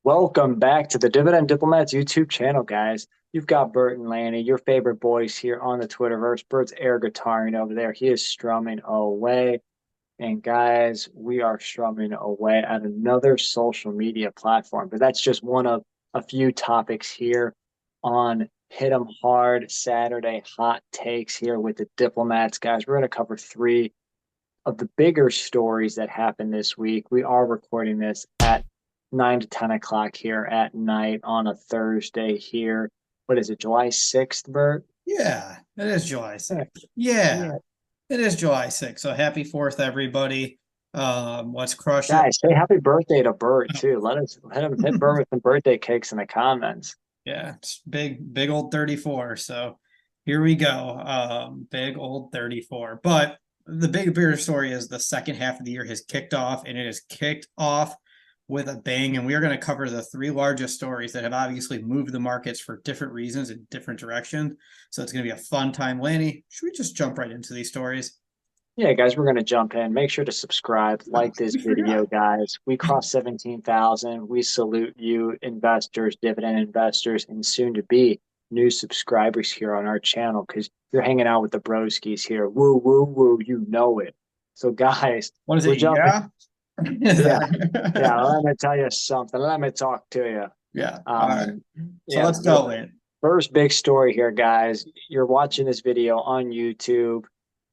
Welcome back to the Dividend Diplomats YouTube channel, guys. You've got Bert and Lanny, your favorite boys here on the Twitterverse. Bert's air guitaring over there. He is strumming away. And guys, we are strumming away at another social media platform. But that's just one of a few topics here on Hit 'em Hard Saturday Hot Takes here with the Diplomats, guys. We're going to cover three of the bigger stories that happened this week. We are recording this at 9 to 10 o'clock here at night on a Thursday here. What is it, July 6th, Bert? Yeah, it is July Yeah. 6th. Yeah, Yeah. it is July 6th. So happy 4th, everybody. Let's crush it. Guys, say happy birthday to Bert too. Let him hit Bert with some birthday cakes in the comments. Yeah, it's big old 34. So here we go. Big old 34. But the bigger story is the second half of the year has kicked off, and it has kicked off with a bang. And we are going to cover the three largest stories that have obviously moved the markets for different reasons in different directions. So it's going to be a fun time. Lanny, should we just jump right into these stories? Yeah, guys, we're gonna jump in. Make sure to subscribe, Oh, like this we video, forgot. guys. We crossed 17,000. We salute you, investors, dividend investors, and soon to be new subscribers here on our channel because you're hanging out with the broskies here. Woo, woo, woo, you know it. So, guys, What is we're it? jumping. Yeah. Is Yeah, yeah. that- Let me tell you something. Let me talk to you. yeah. All right. Um, So yeah, let's the go in. first big story here, guys. You're watching this video on YouTube,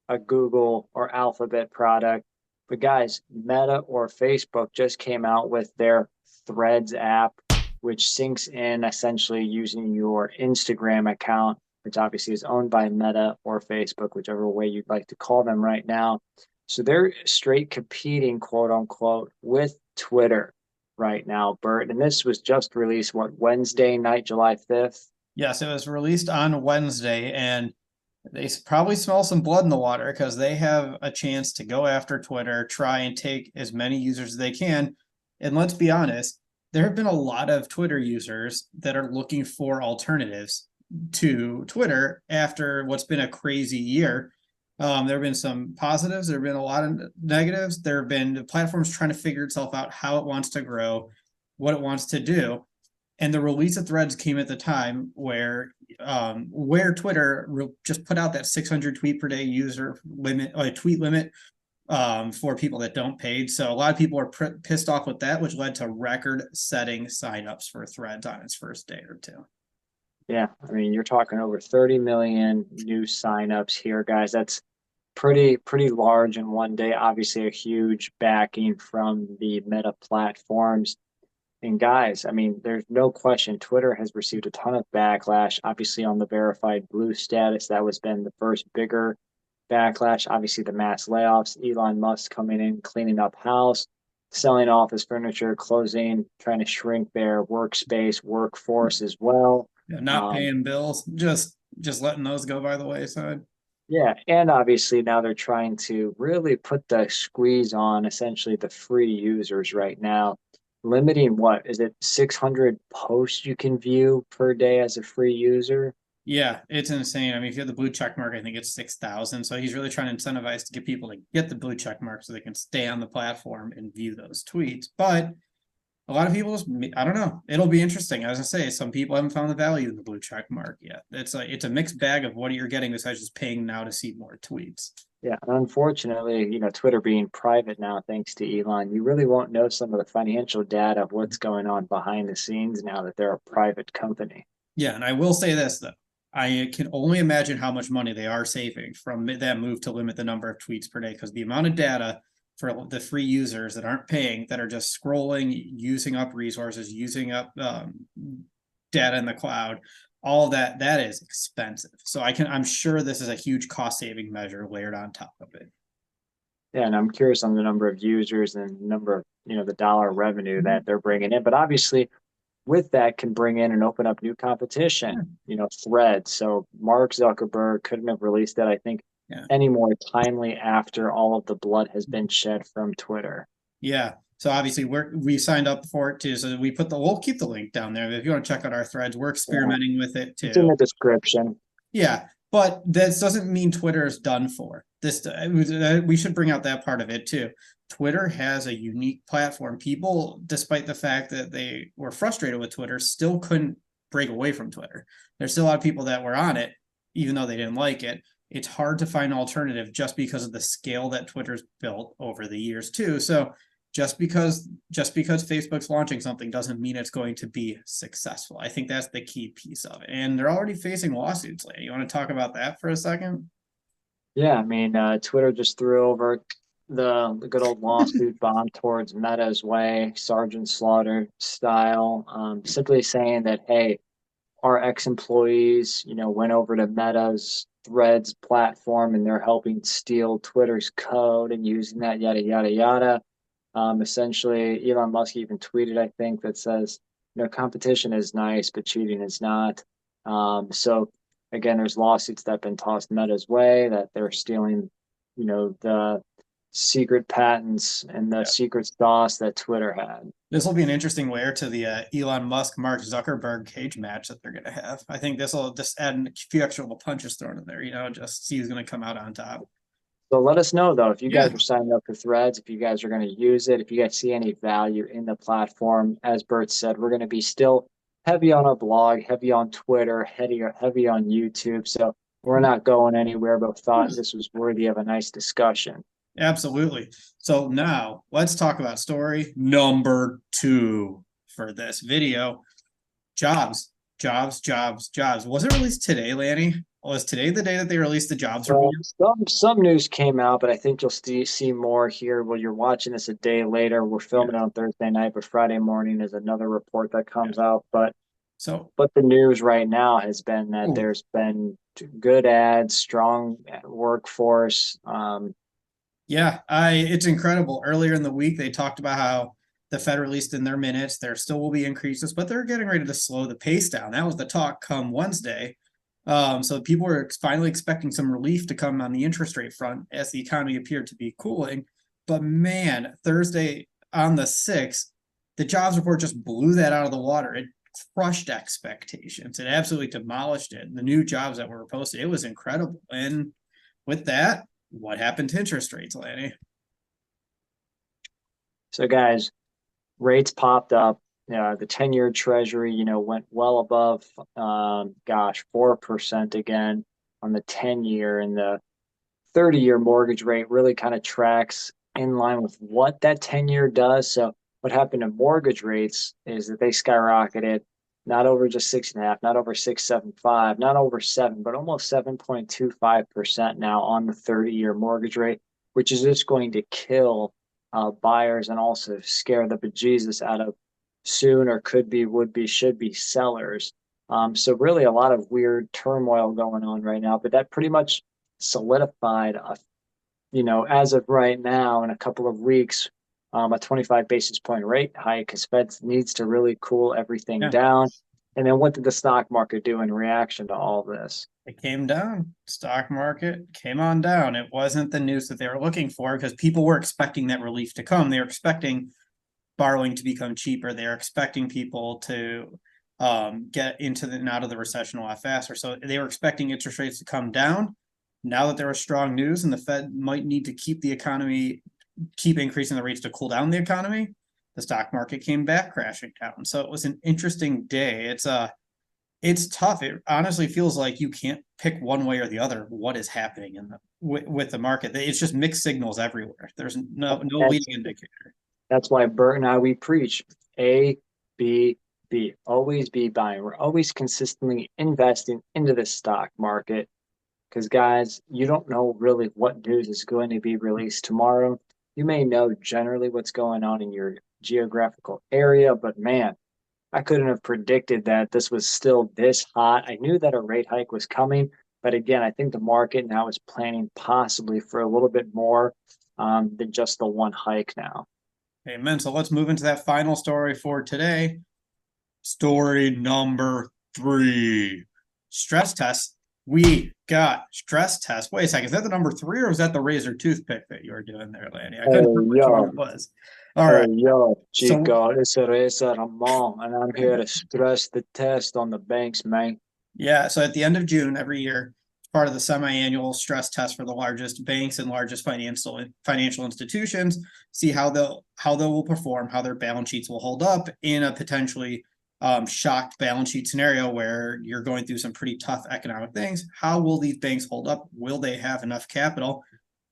a Google or Alphabet product. But guys, Meta or Facebook just came out with their Threads app, which syncs in essentially using your Instagram account, which obviously is owned by Meta or Facebook, whichever way you'd like to call them right now. So they're straight competing, quote unquote, with Twitter right now, Bert. And this was just released, what, Wednesday night, July 5th? Yes, it was released on Wednesday, and they probably smell some blood in the water because they have a chance to go after Twitter, try and take as many users as they can. And let's be honest, there have been a lot of Twitter users that are looking for alternatives to Twitter after what's been a crazy year. There have been some positives, there have been a lot of negatives. There have been platforms trying to figure itself out how it wants to grow, what it wants to do. And the release of Threads came at the time where Twitter just put out that 600 tweet per day user limit, tweet limit for people that don't pay. So a lot of people are pissed off with that, which led to record-setting signups for Threads on its first day or two. Yeah, I mean, you're talking over 30 million new signups here, guys. That's pretty large in one day. Obviously, a huge backing from the Meta platforms. And guys, I mean, there's no question Twitter has received a ton of backlash, obviously on the verified blue status. That was been the first bigger backlash. Obviously, the mass layoffs, Elon Musk coming in, cleaning up house, selling office furniture, closing, trying to shrink their workspace, workforce as well. Yeah, not Um, paying bills, just letting those go by the wayside. Yeah, and obviously now they're trying to really put the squeeze on essentially the free users right now, limiting what is it 600 posts you can view per day as a free user? Yeah, it's insane. I mean, if you have the blue check mark, I think it's 6,000. So he's really trying to incentivize to get people to get the blue check mark so they can stay on the platform and view those tweets. But a lot of people just, I don't know. It'll be interesting. As I say, some people haven't found the value in the blue check mark yet. It's a mixed bag of what you're getting besides just paying now to see more tweets. Yeah, and unfortunately, Twitter being private now, thanks to Elon, you really won't know some of the financial data of what's going on behind the scenes now that they're a private company. Yeah, and I will say this though. I can only imagine how much money they are saving from that move to limit the number of tweets per day because the amount of data for the free users that aren't paying, that are just scrolling, using up resources, using up data in the cloud, all of that is expensive. So I'm sure this is a huge cost saving measure layered on top of it. Yeah, and I'm curious on the number of users and number of, the dollar revenue that they're bringing in. But obviously, with that can bring in and open up new competition, threads. So Mark Zuckerberg couldn't have released that, I think, Yeah. any more timely after all of the blood has been shed from Twitter. Yeah. So obviously we signed up for it too. So we'll keep the link down there. If you want to check out our threads, we're Yeah, experimenting with it it's in too. the description. Yeah. But this doesn't mean Twitter is done for. we should bring out that part of it too. Twitter has a unique platform. People, despite the fact that they were frustrated with Twitter, still couldn't break away from Twitter. There's still a lot of people that were on it, even though they didn't like it. It's hard to find an alternative just because of the scale that Twitter's built over the years too. So just because Facebook's launching something doesn't mean it's going to be successful. I think that's the key piece of it. And they're already facing lawsuits. Lady, you want to talk about that for a second? Yeah, I mean, Twitter just threw over the good old lawsuit bomb towards Meta's way, Sergeant Slaughter style, simply saying that, hey, our ex-employees, went over to Meta's Threads platform and they're helping steal Twitter's code and using that, yada, yada, yada. Essentially, Elon Musk even tweeted, I think, that says, competition is nice, but cheating is not. So again, there's lawsuits that have been tossed Meta's way that they're stealing, the secret patents and the Yeah. secret sauce that Twitter had. This will be an interesting layer to the Elon Musk Mark Zuckerberg cage match that they're going to have. I think this will just add a few extra little punches thrown in there, just see who's going to come out on top. So let us know though if you Yeah, guys are signing up for Threads, if you guys are going to use it, if you guys see any value in the platform. As Bert said, we're going to be still heavy on our blog, heavy on Twitter, heavy on YouTube. So we're not going anywhere, but thought this was worthy of a nice discussion. absolutely. So now let's talk about story number 2 for this video. Jobs. Was it released today, Lanny? Was today the day that they released the jobs report? Some news came out, but I think you'll see more here. Well, you're watching this a day later. We're filming it on Thursday night, but Friday morning is another report that comes out. But the news right now has been that there's been good ads, strong workforce. It's incredible. Earlier in the week, they talked about how the Fed released in their minutes, there still will be increases, but they're getting ready to slow the pace down. That was the talk come Wednesday. So people were finally expecting some relief to come on the interest rate front as the economy appeared to be cooling. But man, Thursday on the 6th, the jobs report just blew that out of the water. It crushed expectations. It absolutely demolished it. The new jobs that were posted, it was incredible. And with that, what happened to interest rates, Lanny? So, guys, rates popped up. The 10-year Treasury, went well above, 4% again on the 10-year, and the 30-year mortgage rate really kind of tracks in line with what that 10-year does. So what happened to mortgage rates is that they skyrocketed, not over just 6.5, not over 6.75, not over 7, but almost 7.25% now on the 30-year mortgage rate, which is just going to kill buyers and also scare the bejesus out of soon or could be, would be, should be sellers. So really a lot of weird turmoil going on right now, but that pretty much solidified, as of right now in a couple of weeks, a 25 basis point rate hike because Fed needs to really cool everything down. And then what did the stock market do in reaction to all this? It came down. Stock market came on down. It wasn't the news that they were looking for because people were expecting that relief to come. They were expecting borrowing to become cheaper. They were expecting people to get into and out of the recession a lot faster. So they were expecting interest rates to come down. Now that there was strong news and the Fed might need to keep increasing the rates to cool down the economy, the stock market came back crashing down. So it was an interesting day. It's tough. It honestly feels like you can't pick one way or the other what is happening with the market. It's just mixed signals everywhere. There's no leading indicator. That's why Bert and I, we preach A, B, B. Always be buying. We're always consistently investing into the stock market because, guys, you don't know really what news is going to be released tomorrow. You may know generally what's going on in your geographical area, but man, I couldn't have predicted that this was still this hot. I knew that a rate hike was coming, but again, I think the market now is planning possibly for a little bit more than just the one hike now. Amen. So let's move into that final story for today. Story number 3. Stress test. We got stress test. Wait a second. Is that the number 3 or was that the razor toothpick that you were doing there, Lanny? I couldn't remember which one it was. All right. Yo, Chico, it's Reza Ramon, and I'm here to stress the test on the banks, man. Yeah. So at the end of June every year, part of the semi-annual stress test for the largest banks and largest financial institutions, see how they will perform, how their balance sheets will hold up in a potentially shocked balance sheet scenario where you're going through some pretty tough economic things. How will these banks hold up? Will they have enough capital?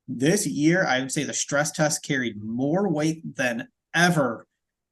This year, I would say the stress test carried more weight than ever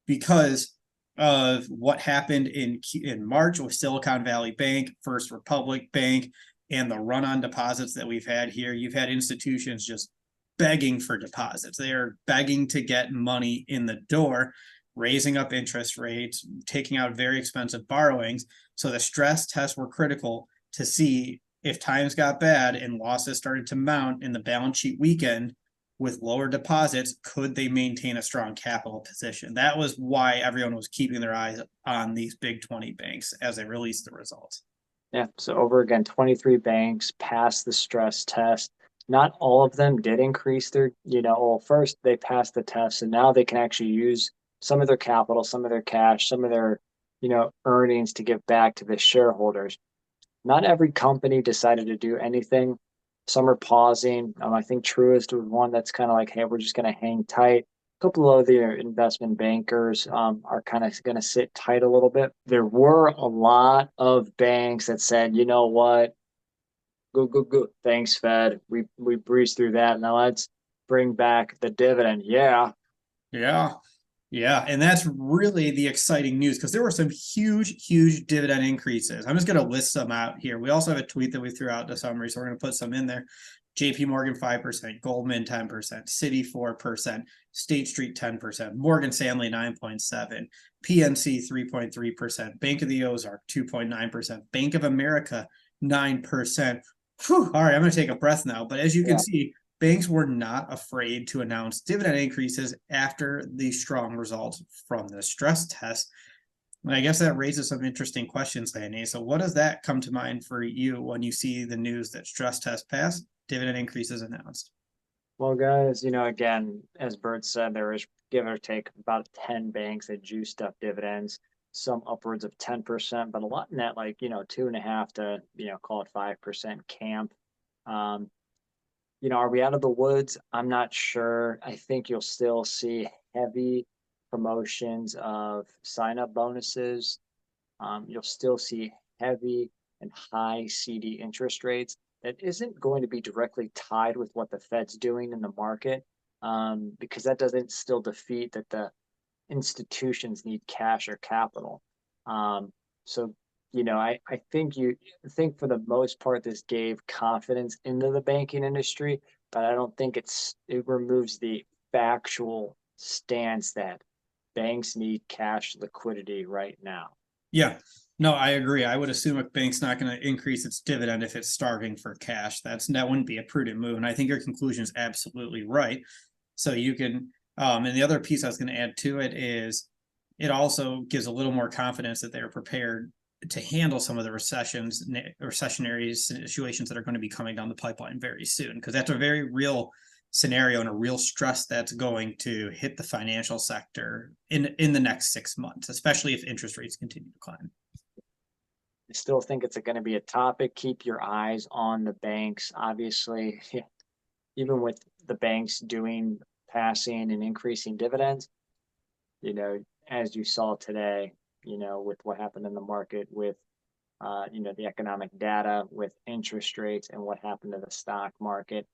because of what happened in March with Silicon Valley Bank, First Republic Bank, and the run on deposits that we've had here. You've had institutions just begging for deposits. They are begging to get money in the door, raising up interest rates, taking out very expensive borrowings. So the stress tests were critical to see if times got bad and losses started to mount in the balance sheet weekend with lower deposits, could they maintain a strong capital position? That was why everyone was keeping their eyes on these big 20 banks as they released the results. Yeah, so over again, 23 banks passed the stress test. Not all of them did increase their, well, first they passed the test, and now they can actually use some of their capital, some of their cash, some of their, earnings to give back to the shareholders. Not every company decided to do anything. Some are pausing. I think Truist was one that's kind of like, hey, we're just going to hang tight. A couple of the investment bankers are kind of going to sit tight a little bit. There were a lot of banks that said, you know what, go. Thanks, Fed. We breezed through that. Now let's bring back the dividend. Yeah. Yeah, and that's really the exciting news because there were some huge dividend increases. I'm just going to list some out here. We also have a tweet that we threw out the summary, so we're going to put some in there. JPMorgan 5%, Goldman 10%, Citi 4%, State Street 10%, Morgan Stanley 9.7%, PNC 3.3%, Bank of the Ozark 2.9%, Bank of America 9%. Whew, all right, I'm going to take a breath now, but as you can see, banks were not afraid to announce dividend increases after the strong results from the stress test. And I guess that raises some interesting questions, Lanny. So what does that come to mind for you when you see the news that stress test passed, dividend increases announced? Well, guys, again, as Bert said, there is give or take about 10 banks that juiced up dividends, some upwards of 10%, but a lot in that, like, 2.5 to, call it 5% camp. Are we out of the woods? I'm not sure. I think you'll still see heavy promotions of sign-up bonuses. You'll still see heavy and high CD interest rates. That isn't going to be directly tied with what the Fed's doing in the market, because that doesn't still defeat that the institutions need cash or capital. So I think for the most part, this gave confidence into the banking industry, but I don't think it removes the factual stance that banks need cash liquidity right now. Yeah, no, I agree. I would assume a bank's not going to increase its dividend if it's starving for cash. That wouldn't be a prudent move. And I think your conclusion is absolutely right. So you can, and the other piece I was going to add to it is it also gives a little more confidence that they're prepared to handle some of the recessionary situations that are going to be coming down the pipeline very soon, because that's a very real scenario and a real stress that's going to hit the financial sector in the next 6 months, especially if interest rates continue to climb. I still think it's going to be a topic. Keep your eyes on the banks. Obviously, even with the banks passing and increasing dividends, as you saw today, with what happened in the market with, the economic data, with interest rates and what happened to the stock market,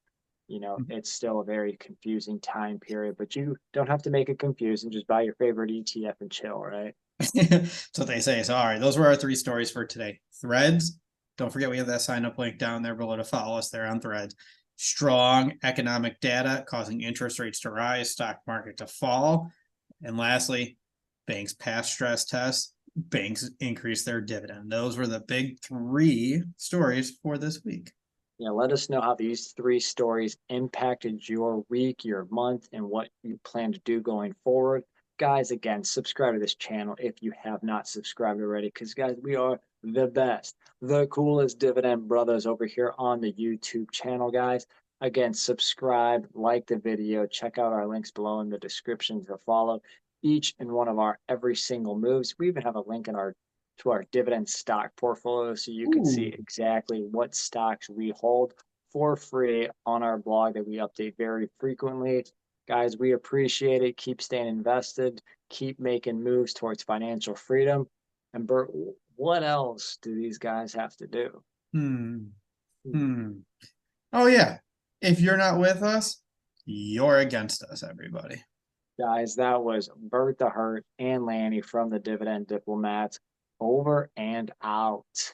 it's still a very confusing time period, but you don't have to make it confusing. Just buy your favorite ETF and chill, right? That's what they say. So, all right, those were our 3 stories for today. Threads. Don't forget we have that sign up link down there below to follow us there on Threads. Strong economic data causing interest rates to rise, stock market to fall. And lastly, banks pass stress tests, banks increase their dividend. Those were the big 3 stories for this week. Let us know how these 3 stories impacted your week, your month, and what you plan to do going forward. Guys, again, subscribe to this channel if you have not subscribed already, because, guys, we are the best, the coolest dividend brothers over here on the YouTube channel, guys. Again, subscribe, like the video, check out our links below in the description to follow each and one of our every single moves. We even have a link in our to our dividend stock portfolio so you can see Ooh. exactly what stocks we hold for free on our blog that we update very frequently. Guys, we appreciate it. Keep staying invested, keep making moves towards financial freedom. And Bert, what else do these guys have to do? Hmm. Hmm. Oh yeah. If you're not with us, you're against us, everybody. Guys, that was Bert the Hurt and Lanny from the Dividend Diplomats. Over and out.